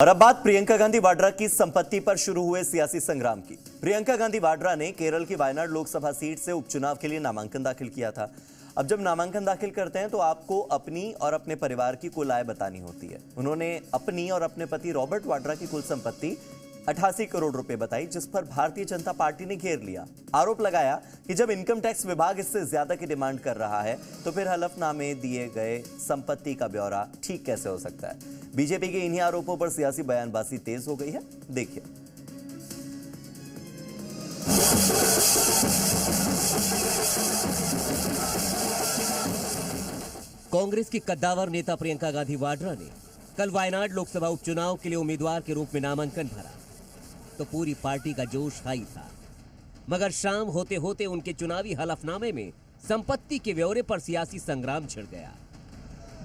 और अब बात प्रियंका गांधी वाड्रा की संपत्ति पर शुरू हुए सियासी संग्राम की। प्रियंका गांधी वाड्रा ने केरल की वायनाड लोकसभा सीट से उपचुनाव के लिए नामांकन दाखिल किया था। अब जब नामांकन दाखिल करते हैं तो आपको अपनी और अपने परिवार की कुल आय बतानी होती है। उन्होंने अपनी और अपने पति रॉबर्ट वाड्रा की कुल संपत्ति 88 करोड़ रुपए बताई, जिस पर भारतीय जनता पार्टी ने घेर लिया। आरोप लगाया कि जब इनकम टैक्स विभाग इससे ज्यादा की डिमांड कर रहा है तो फिर हलफनामे दिए गए संपत्ति का ब्यौरा ठीक कैसे हो सकता है। बीजेपी के इन्हीं आरोपों पर सियासी बयानबाजी तेज हो गई है। देखिए। कांग्रेस की कद्दावर नेता प्रियंका गांधी वाड्रा ने कल वायनाड लोकसभा उपचुनाव के लिए उम्मीदवार के रूप में नामांकन भरा तो पूरी पार्टी का जोश हाई था, मगर शाम होते होते उनके चुनावी हलफनामे में संपत्ति के ब्यौरे पर सियासी संग्राम छिड़ गया।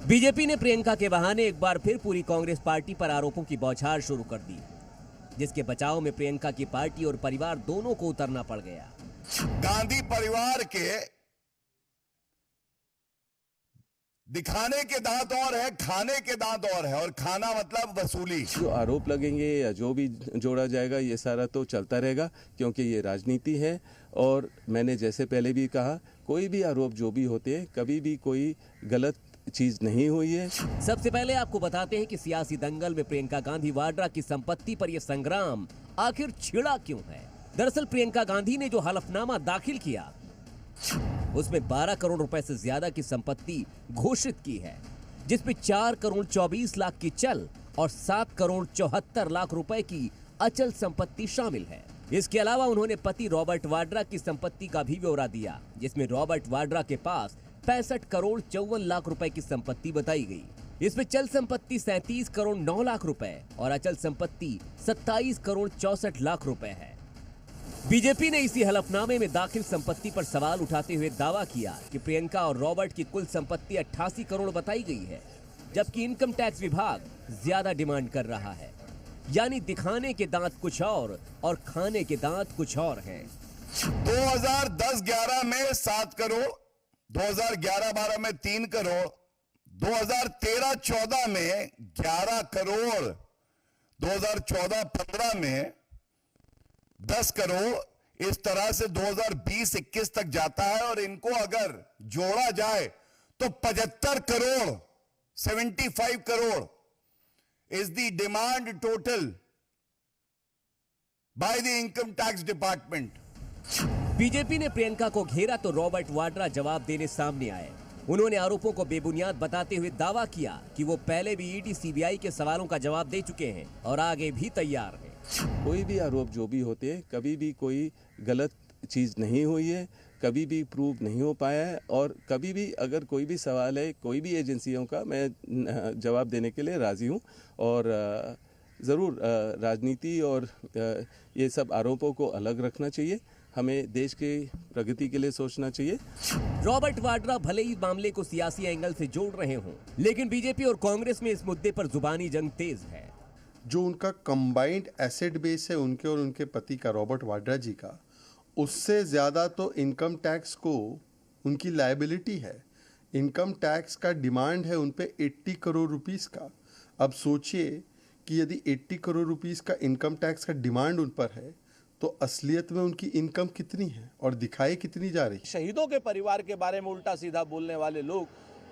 बीजेपी ने प्रियंका के बहाने एक बार फिर पूरी कांग्रेस पार्टी पर आरोपों की बौछार शुरू कर दी, जिसके बचाव में प्रियंका की पार्टी और परिवार दोनों को उतरना पड़ गया। गांधी परिवार के दिखाने के दांत और है, खाने के दांत और है, और खाना मतलब वसूली। जो आरोप लगेंगे या जो भी जोड़ा जाएगा ये सारा तो चलता रहेगा, क्योंकि ये राजनीति है। और मैंने जैसे पहले भी कहा, कोई भी आरोप जो भी होते हैं, कभी भी कोई गलत चीज नहीं हुई है। सबसे पहले आपको बताते हैं कि सियासी दंगल में प्रियंका गांधी वाड्रा की संपत्ति पर यह संग्राम आखिर छिड़ा क्यों है। दरअसल प्रियंका गांधी ने जो हलफनामा दाखिल किया उसमें 12 करोड़ रुपए से ज्यादा की संपत्ति घोषित की है, जिसमें 4 करोड़ 24 लाख की चल और 7 करोड़ 74 लाख रुपए की अचल संपत्ति शामिल है। इसके अलावा उन्होंने पति रॉबर्ट वाड्रा की संपत्ति का भी ब्यौरा दिया, जिसमें रॉबर्ट वाड्रा के पास 65 करोड़ 54 लाख रुपए की संपत्ति बताई गई। इसमें चल संपत्ति 37 करोड़ 9 लाख रुपए और अचल संपत्ति 27 करोड़ 64 लाख रुपए है। बीजेपी ने इसी हलफनामे में दाखिल संपत्ति पर सवाल उठाते हुए दावा किया कि प्रियंका और रॉबर्ट की कुल संपत्ति 88 करोड़ बताई गई है, जबकि इनकम टैक्स विभाग ज्यादा डिमांड कर रहा है। यानी दिखाने के दांत कुछ और खाने के दांत कुछ और हैं। 2010-11 में 7 करोड़, 2011-12 में 3 करोड़, 2013-14 में 11 करोड़, 2014-15 में 10 करोड़, इस तरह से 2020-21 तक जाता है। और इनको अगर जोड़ा जाए तो 75 crore, 75 crore is the demand total by the income tax department. BJP ने प्रियंका को घेरा तो रॉबर्ट वाड्रा जवाब देने सामने आए। उन्होंने आरोपों को बेबुनियाद बताते हुए दावा किया कि वो पहले भी ईडी सीबीआई के सवालों का जवाब दे चुके हैं और आगे भी तैयार हैं। कोई भी आरोप जो भी होते हैं, कभी भी कोई गलत चीज नहीं हुई है, कभी भी प्रूव नहीं हो पाया है। और कभी भी अगर कोई भी सवाल है कोई भी एजेंसियों का, मैं जवाब देने के लिए राजी हूँ। और ज़रूर राजनीति और ये सब आरोपों को अलग रखना चाहिए। हमें देश की प्रगति के लिए सोचना चाहिए। रॉबर्ट वाड्रा भले ही मामले को सियासी एंगल से जोड़ रहे हों, लेकिन बीजेपी और कांग्रेस में इस मुद्दे पर जुबानी जंग तेज है। जो उनका कंबाइंड एसेट बेस है उनके और उनके पति का, रॉबर्ट वाड्रा जी का, उससे ज़्यादा तो इनकम टैक्स को उनकी लायबिलिटी है। इनकम टैक्स का डिमांड है उन पे 80 करोड़ रुपीस का। अब सोचिए कि यदि 80 करोड़ रुपीस का इनकम टैक्स का डिमांड उन पर है तो असलियत में उनकी इनकम कितनी है और दिखाई कितनी जा रही है। शहीदों के परिवार के बारे में उल्टा सीधा बोलने वाले लोग,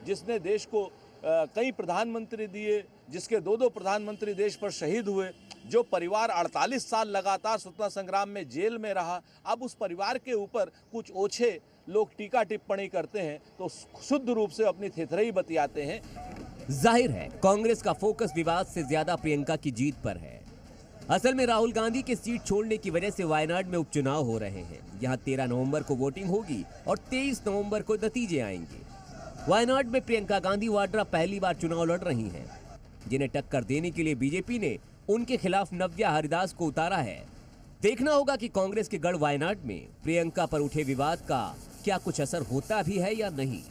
जिसने देश को कई प्रधानमंत्री दिए, जिसके 2-2 प्रधानमंत्री देश पर शहीद हुए, जो परिवार 48 साल लगातार स्वतंत्रता संग्राम में जेल में रहा, अब उस परिवार के ऊपर कुछ ओछे लोग टीका टिप्पणी करते हैं तो शुद्ध रूप से अपनी थेथरई बतियाते हैं। जाहिर है कांग्रेस का फोकस विवाद से ज्यादा प्रियंका की जीत पर है। असल में राहुल गांधी के सीट छोड़ने की वजह से वायनाड में उपचुनाव हो रहे हैं। यहाँ 13 नवंबर को वोटिंग होगी और 23 नवंबर को नतीजे आएंगे। वायनाड में प्रियंका गांधी वाड्रा पहली बार चुनाव लड़ रही हैं, जिन्हें टक्कर देने के लिए बीजेपी ने उनके खिलाफ नव्या हरिदास को उतारा है। देखना होगा कि कांग्रेस के गढ़ वायनाड में प्रियंका पर उठे विवाद का क्या कुछ असर होता भी है या नहीं।